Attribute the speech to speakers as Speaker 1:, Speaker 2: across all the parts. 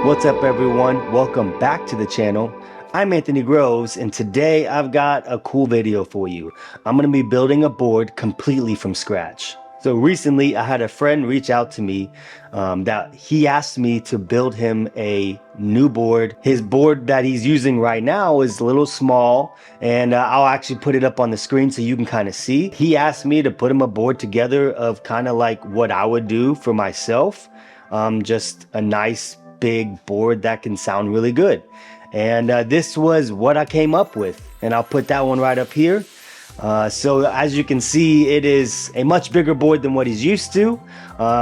Speaker 1: What's up everyone? Welcome back to the channel. I'm Anthony Groves and today I've got a cool video for you. I'm going to be building a board completely from scratch. So recently I had a friend reach out to me that he asked me to build him a new board. His board that he's using right now is a little small and I'll actually put it up on the screen so you can kind of see. He asked me to put him a board together of kind of like what I would do for myself. Just a nice big board that can sound really good. And this was what I came up with, and I'll put that one right up here. So as you can see, it is a much bigger board than what he's used to,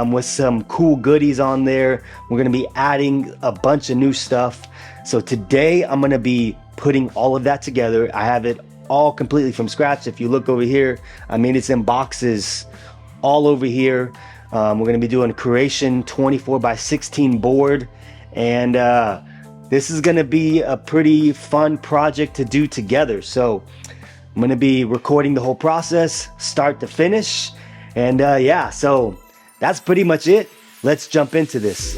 Speaker 1: with some cool goodies on there. We're going to be adding a bunch of new stuff. So today I'm going to be putting all of that together. I have it all completely from scratch. If you look over here, I mean, it's in boxes all over here. We're going to be doing a Creation 24x16 board, and this is going to be a pretty fun project to do together. So I'm going to be recording the whole process, start to finish, and yeah, so that's pretty much it. Let's jump into this.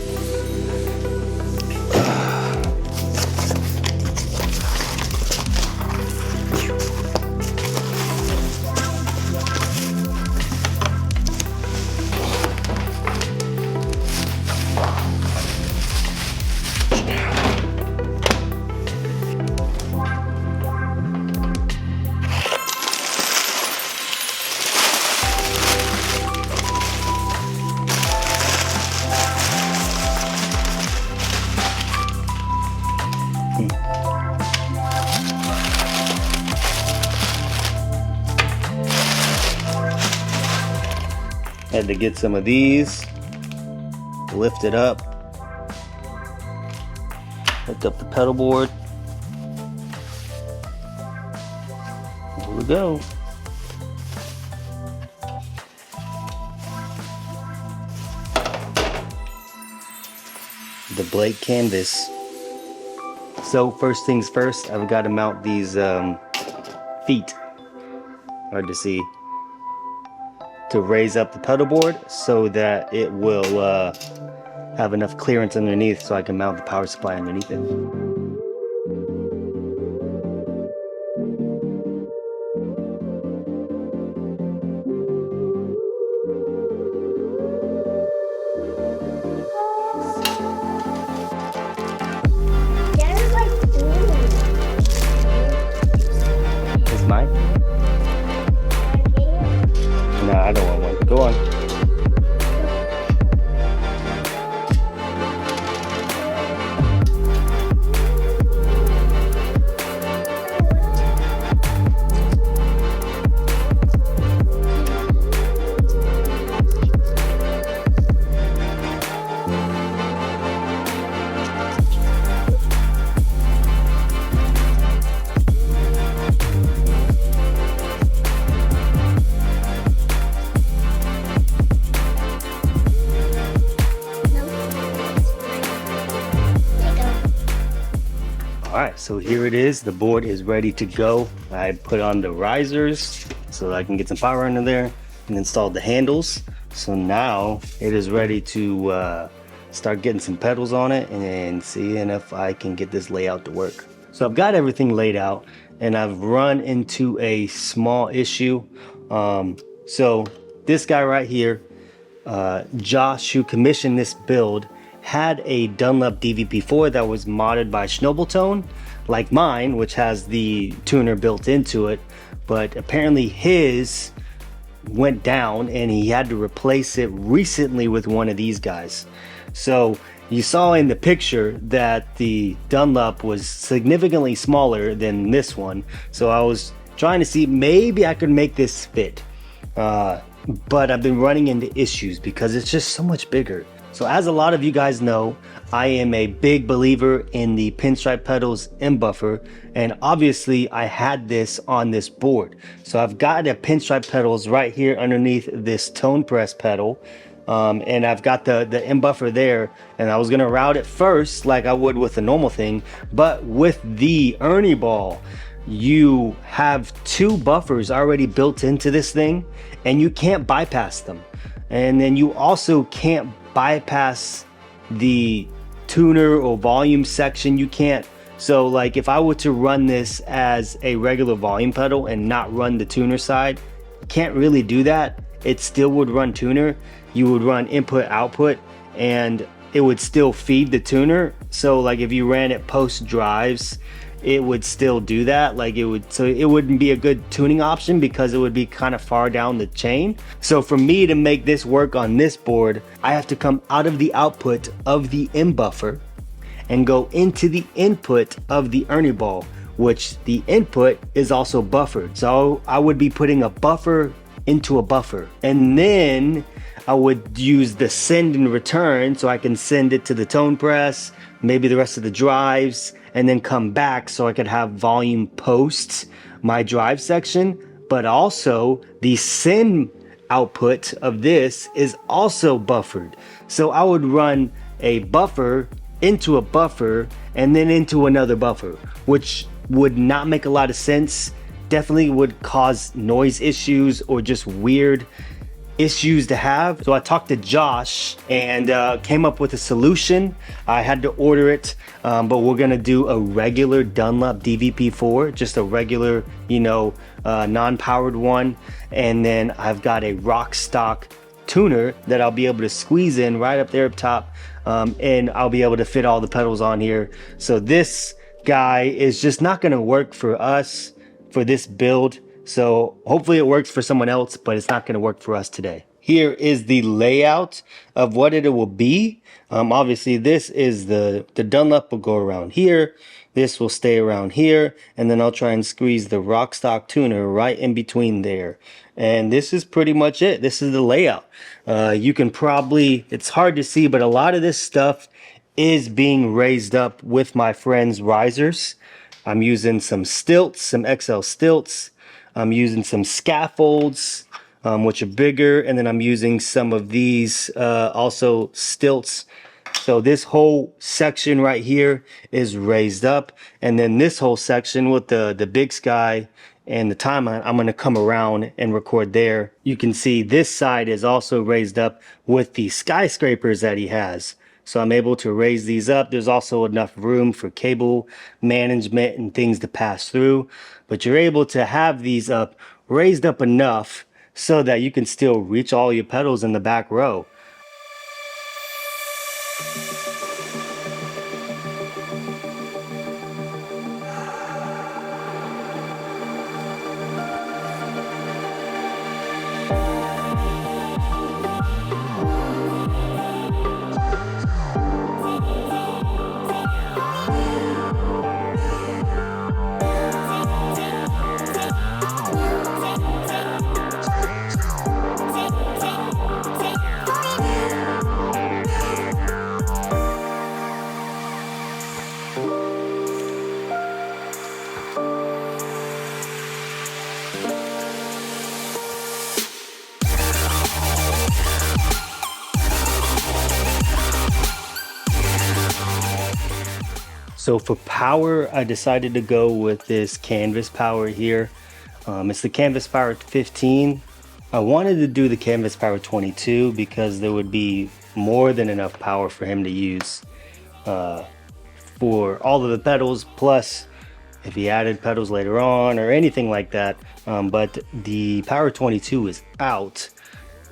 Speaker 1: Had to get some of these, lift it up, lift up the pedal board. Here we go. The Blake canvas. So first things first, I've got to mount these feet, hard to see, to raise up the pedal board so that it will have enough clearance underneath so I can mount the power supply underneath it. Is mine? No, I don't want one. Go on. Alright, so here it is. The board is ready to go. I put on the risers so that I can get some power under there and installed the handles. So now it is ready to start getting some pedals on it and seeing if I can get this layout to work. So I've got everything laid out and I've run into a small issue. So this guy right here, Josh, who commissioned this build, had a Dunlop DVP4 that was modded by Schnobeltone, like mine, which has the tuner built into it, but apparently his went down and he had to replace it recently with one of these guys. So you saw in the picture that the Dunlop was significantly smaller than this one, so I was trying to see maybe I could make this fit, but I've been running into issues because it's just so much bigger. So as a lot of you guys know, I am a big believer in the pinstripe pedals M buffer, and obviously I had this on this board. So I've got a pinstripe pedals right here underneath this tone press pedal, and I've got the M buffer there, and I was gonna route it first like I would with a normal thing, but with the Ernie ball, you have two buffers already built into this thing and you can't bypass them. And then you also can't bypass the tuner or volume section, you can't. So like if I were to run this as a regular volume pedal and not run the tuner side, you can't really do that. It still would run tuner. You would run input output and it would still feed the tuner. So like if you ran it post drives, it would still do that. Like it would, so it wouldn't be a good tuning option because it would be kind of far down the chain. So for me to make this work on this board, I have to come out of the output of the M buffer and go into the input of the Ernie ball, which the input is also buffered. So I would be putting a buffer into a buffer, and then I would use the send and return so I can send it to the tone press, maybe the rest of the drives, and then come back so I could have volume post my drive section. But also the send output of this is also buffered. So I would run a buffer into a buffer and then into another buffer, which would not make a lot of sense. Definitely would cause noise issues or just weird issues to have. So I talked to Josh and came up with a solution. I had to order it, but we're gonna do a regular Dunlop DVP4, just a regular, you know, non-powered one. And then I've got a rock stock tuner that I'll be able to squeeze in right up there up top, and I'll be able to fit all the pedals on here. So this guy is just not gonna work for us for this build. So hopefully it works for someone else, but it's not going to work for us today. Here is the layout of what it will be. Obviously this is the Dunlop will go around here. This will stay around here. And then I'll try and squeeze the rock stock tuner right in between there. And this is pretty much it. This is the layout. You can probably, it's hard to see, but a lot of this stuff is being raised up with my friend's risers. I'm using some stilts, some XL stilts. I'm using some scaffolds, which are bigger, and then I'm using some of these also stilts. So this whole section right here is raised up, and then this whole section with the big sky and the timeline, I'm going to come around and record there. You can see this side is also raised up with the skyscrapers that he has. So I'm able to raise these up. There's also enough room for cable management and things to pass through. But you're able to have these up, raised up enough so that you can still reach all your pedals in the back row. So for power, I decided to go with this canvas power here. It's the canvas power 15. I wanted to do the canvas power 22 because there would be more than enough power for him to use for all of the pedals, plus if he added pedals later on or anything like that. But the power 22 is out.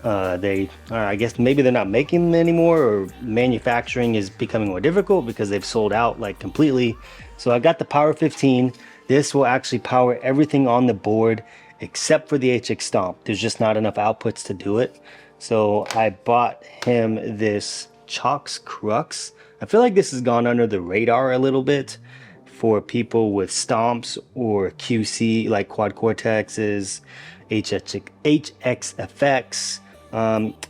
Speaker 1: I guess maybe they're not making them anymore, or manufacturing is becoming more difficult because they've sold out like completely. So I got the power 15. This will actually power everything on the board except for the HX Stomp. There's just not enough outputs to do it. So I bought him this Chalks Crux. I feel like this has gone under the radar a little bit for people with stomps or QC like Quad Cortexes, HX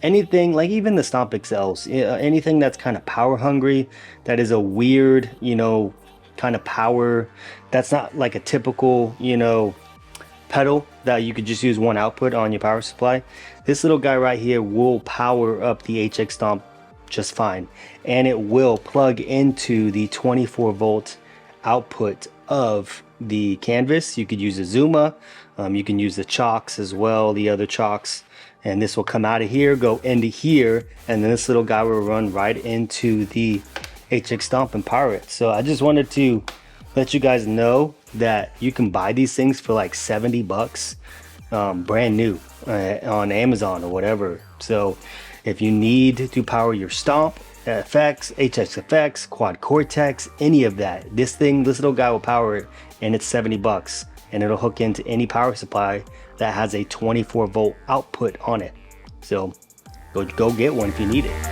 Speaker 1: anything like even the Stomp XLs, anything that's kind of power hungry, that is a weird, you know, kind of power that's not like a typical, you know, pedal that you could just use one output on your power supply. This little guy right here will power up the HX Stomp just fine, and it will plug into the 24 volt output of the canvas. You could use a Zuma, you can use the Chalks as well, the other Chalks, and this will come out of here, go into here, and then this little guy will run right into the HX Stomp and power it. So I just wanted to let you guys know that you can buy these things for like 70 bucks brand new on Amazon or whatever. So if you need to power your Stomp effects, HX effects, Quad Cortex, any of that, this little guy will power it, and it's 70 bucks, and it'll hook into any power supply that has a 24 volt output on it. So go get one if you need it.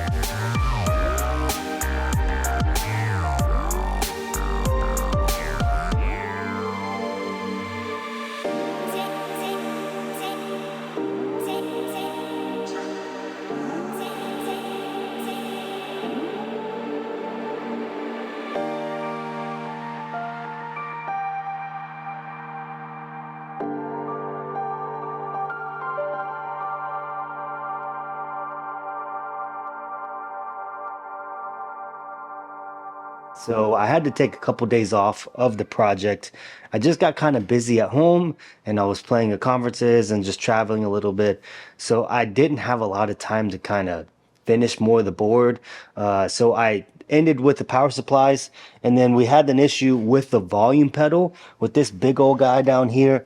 Speaker 1: So I had to take a couple days off of the project. I just got kind of busy at home, and I was playing at conferences and just traveling a little bit. So I didn't have a lot of time to kind of finish more of the board. So I ended with the power supplies, and then we had an issue with the volume pedal with this big old guy down here.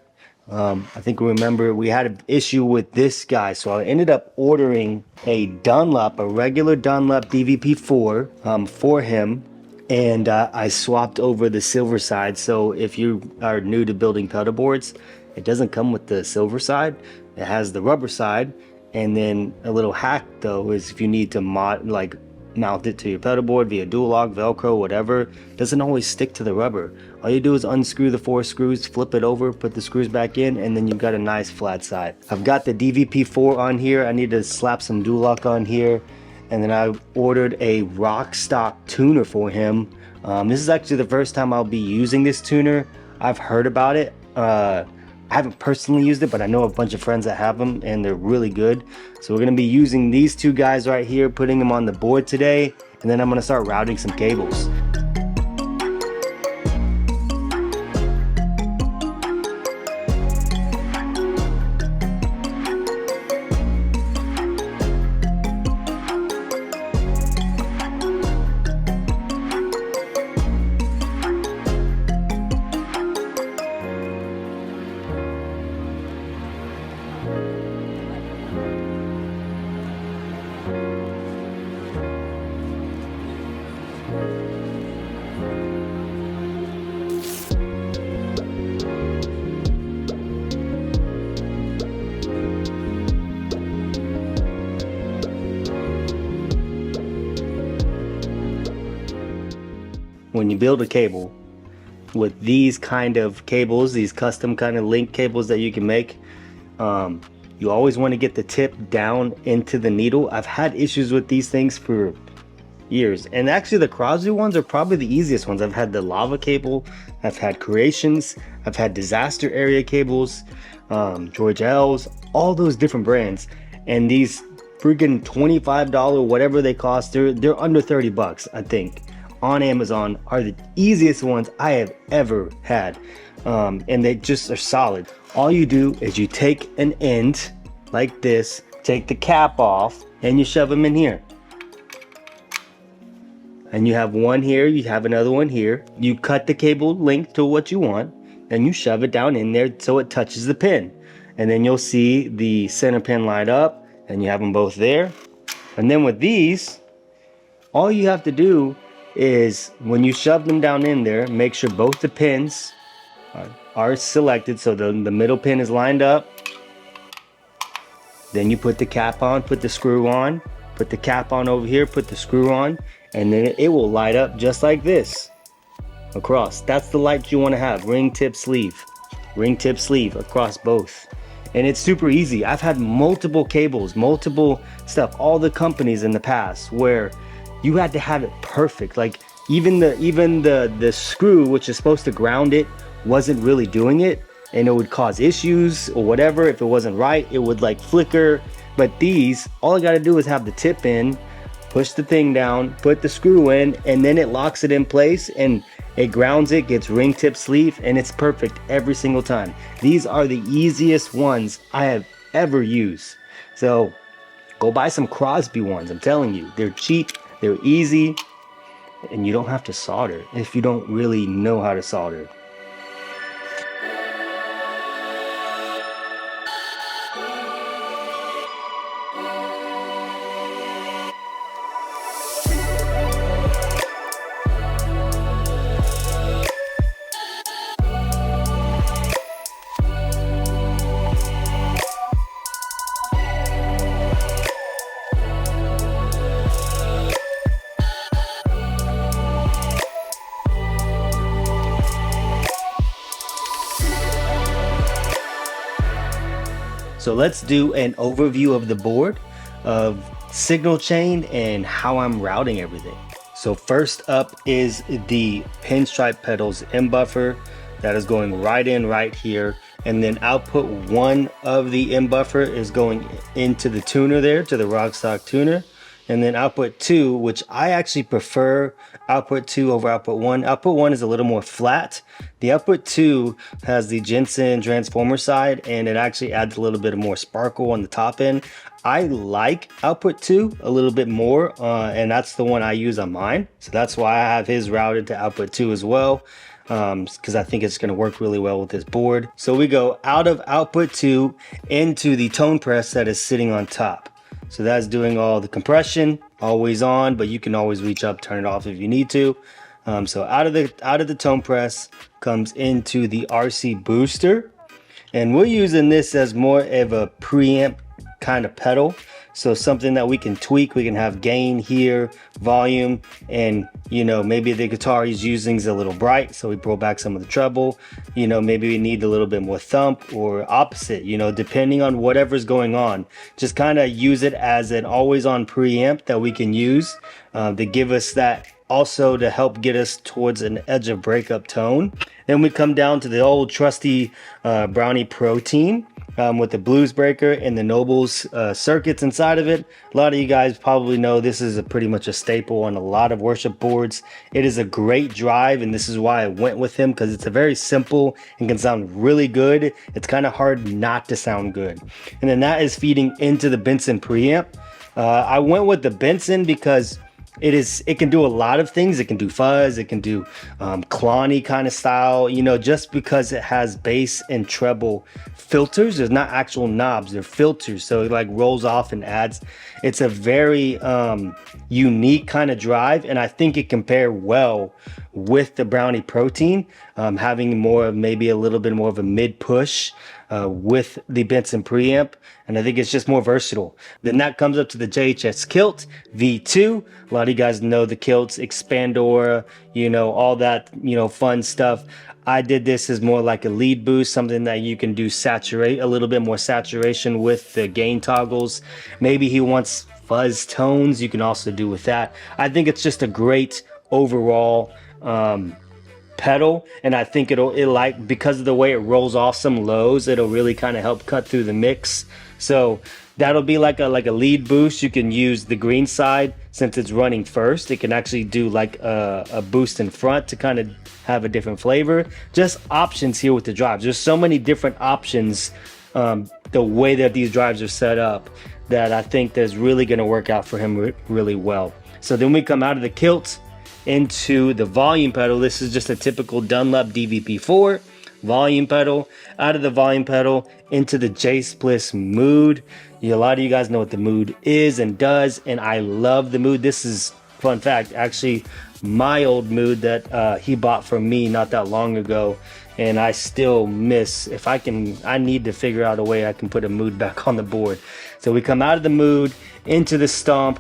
Speaker 1: I think remember we had an issue with this guy, so I ended up ordering a regular Dunlop DVP4 for him. And I swapped over the silver side. So if you are new to building pedal boards, it doesn't come with the silver side. It has the rubber side. And then a little hack though is if you need to mount it to your pedal board via dual lock, Velcro, whatever, it doesn't always stick to the rubber. All you do is unscrew the 4 screws, flip it over, put the screws back in, and then you've got a nice flat side. I've got the DVP4 on here. I need to slap some dual lock on here. And then I ordered a rock stock tuner for him. This is actually the first time I'll be using this tuner. I've heard about it. I haven't personally used it, but I know a bunch of friends that have them, and they're really good. So we're gonna be using these two guys right here, putting them on the board today, and then I'm gonna start routing some cables. When you build a cable with these kind of cables, these custom kind of link cables that you can make, you always want to get the tip down into the needle. I've had issues with these things for years, and actually the Crosby ones are probably the easiest ones. I've had the lava cable, I've had Creations, I've had disaster area cables, George L's, all those different brands, and these freaking $25 whatever they cost, they're under 30 bucks I think on Amazon, are the easiest ones I have ever had. And they just are solid. All you do is you take an end like this, take the cap off, and you shove them in here. And you have one here, you have another one here. You cut the cable length to what you want, and you shove it down in there so it touches the pin. And then you'll see the center pin light up, and you have them both there. And then with these, all you have to do is when you shove them down in there, make sure both the pins are selected, so the middle pin is lined up. Then you put the cap on, put the screw on, put the cap on over here, put the screw on, and then it will light up just like this across. That's the light you want to have. Ring tip sleeve across both. And it's super easy. I've had multiple cables, multiple stuff, all the companies in the past where you had to have it perfect. Like even the screw, which is supposed to ground it, wasn't really doing it, and it would cause issues or whatever. If it wasn't right, it would like flicker. But these, all I gotta do is have the tip in, push the thing down, put the screw in, and then it locks it in place and it grounds it, gets ring tip sleeve, and it's perfect every single time. These are the easiest ones I have ever used. So go buy some Crosby ones. I'm telling you, they're cheap, they're easy, and you don't have to solder if you don't really know how to solder. So let's do an overview of the board, of signal chain, and how I'm routing everything. So first up is the pinstripe pedals M buffer that is going right in right here. And then output 1 of the M buffer is going into the tuner there, to the Rockstock tuner. And then output 2, which I actually prefer output 2 over output 1. Output 1 is a little more flat. The output 2 has the Jensen transformer side, and it actually adds a little bit more sparkle on the top end. I like output 2 a little bit more, and that's the one I use on mine. So that's why I have his routed to output 2 as well, because I think it's going to work really well with this board. So we go out of output 2 into the tone press that is sitting on top. So that's doing all the compression, always on, but you can always reach up, turn it off if you need to. So out of the tone press comes into the RC booster, and we're using this as more of a preamp kind of pedal. So something that we can tweak. We can have gain here, volume, and maybe the guitar he's using is a little bright, so we pull back some of the treble. Maybe we need a little bit more thump, or opposite, depending on whatever's going on. Just kind of use it as an always on preamp that we can use to give us that, also to help get us towards an edge of breakup tone. Then we come down to the old trusty Brownie Protein with the blues breaker and the Nobles circuits inside of it. A lot of you guys probably know this is pretty much a staple on a lot of worship boards. It is a great drive, and this is why I went with him, because it's a very simple and can sound really good. It's kind of hard not to sound good. And then that is feeding into the Benson preamp. I went with the Benson because it can do a lot of things. It can do fuzz, it can do clonny kind of style, just because it has bass and treble filters. There's not actual knobs, they're filters, so it like rolls off and adds. It's a very unique kind of drive, and I think it can pair well with the Brownie Protein, having more of maybe a little bit more of a mid push with the Benson preamp, and I think it's just more versatile. Then that comes up to the JHS Kilt V2. A lot of you guys know the Kilts, Expandora, all that, fun stuff. I did this as more like a lead boost, something that you can do saturate, a little bit more saturation with the gain toggles. Maybe he wants fuzz tones, you can also do with that. I think it's just a great overall pedal, and I think it'll like, because of the way it rolls off some lows, it'll really kind of help cut through the mix. So that'll be like a lead boost. You can use the green side, since it's running first. It can actually do like a boost in front to kind of have a different flavor. Just options here with the drives. There's so many different options, the way that these drives are set up, that I think that's really going to work out for him really well. So then we come out of the Kilt into the volume pedal. This is just a typical Dunlop DVP4 volume pedal. Out of the volume pedal into the J-Spliss Mood. A lot of you guys know what the Mood is and does, and I love the Mood. This is, fun fact, actually my old Mood that he bought from me not that long ago, and I still miss. I need to figure out a way I can put a Mood back on the board. So we come out of the Mood into the Stomp.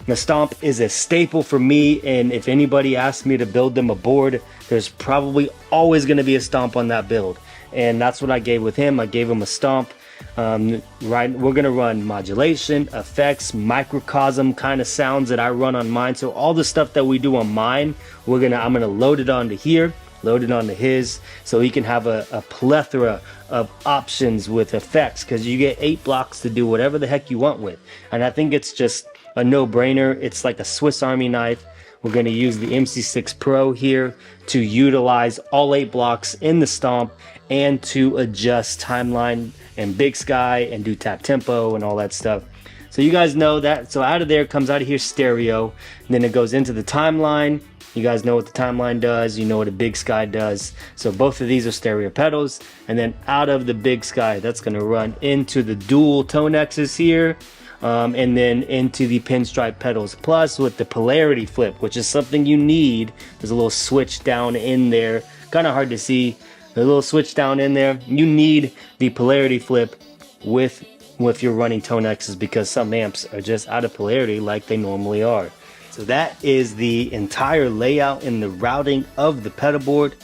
Speaker 1: The Stomp is a staple for me, and if anybody asks me to build them a board, there's probably always going to be a Stomp on that build, and that's what I gave with him. I gave him a Stomp. Right, we're going to run modulation, effects, microcosm kind of sounds that I run on mine. So all the stuff that we do on mine, I'm going to load it onto here, load it onto his, so he can have a plethora of options with effects, because you get 8 blocks to do whatever the heck you want with. And I think it's just a no-brainer. It's like a Swiss Army knife. We're going to use the MC6 Pro here to utilize all 8 blocks in the Stomp, and to adjust timeline and big sky and do tap tempo and all that stuff. So you guys know that. So out of there comes out of here stereo, and then it goes into the timeline. You guys know what the timeline does, you know what a Big Sky does. So both of these are stereo pedals, and then out of the Big Sky, that's gonna run into the dual tonexes here, and then into the pinstripe pedals. Plus with the polarity flip, which is something you need, there's a little switch down in there, kind of hard to see, a little switch down in there. You need the polarity flip with your running tonexes because some amps are just out of polarity like they normally are. So that is the entire layout and the routing of the pedalboard.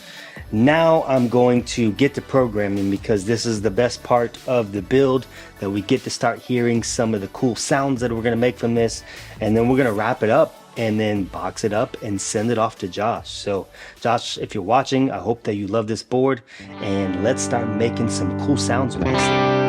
Speaker 1: Now I'm going to get to programming because this is the best part of the build, that we get to start hearing some of the cool sounds that we're going to make from this, and then we're going to wrap it up and then box it up and send it off to Josh. So Josh, if you're watching, I hope that you love this board, and let's start making some cool sounds with this thing.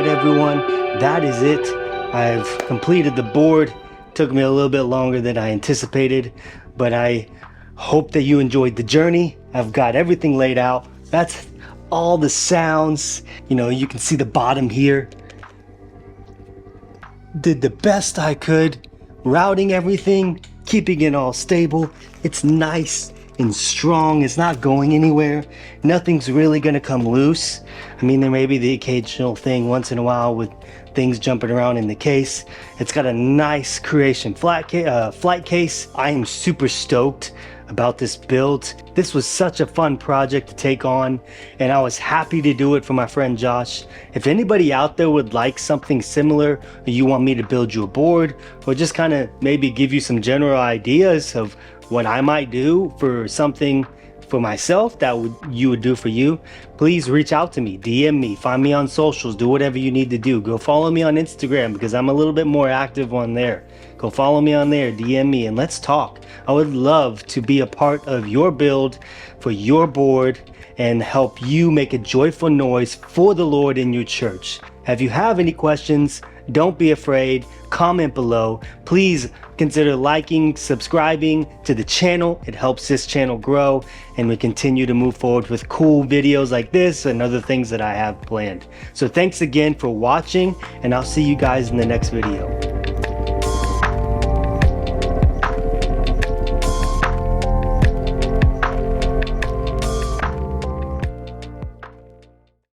Speaker 1: right, everyone, that is it. I've completed the board. Took me a little bit longer than I anticipated, but I hope that you enjoyed the journey. I've got everything laid out. That's all the sounds. You know, you can see the bottom here. Did the best I could, routing everything, keeping it all stable. It's nice and strong. It's not going anywhere. Nothing's really gonna come loose. I mean, there may be the occasional thing once in a while with things jumping around in the case. It's got a nice Creation flight case. I am super stoked about this build. This was such a fun project to take on, and I was happy to do it for my friend Josh. If anybody out there would like something similar, or you want me to build you a board, or just kind of maybe give you some general ideas of what I might do for something for myself that you would do for you, please reach out to me, DM me, find me on socials, do whatever you need to do. Go follow me on Instagram because I'm a little bit more active on there. Go follow me on there, DM me, and let's talk. I would love to be a part of your build for your board and help you make a joyful noise for the Lord in your church. If you have any questions, don't be afraid, comment below. Please consider liking, subscribing to the channel. It helps this channel grow, and we continue to move forward with cool videos like this and other things that I have planned. So thanks again for watching, and I'll see you guys in the next video.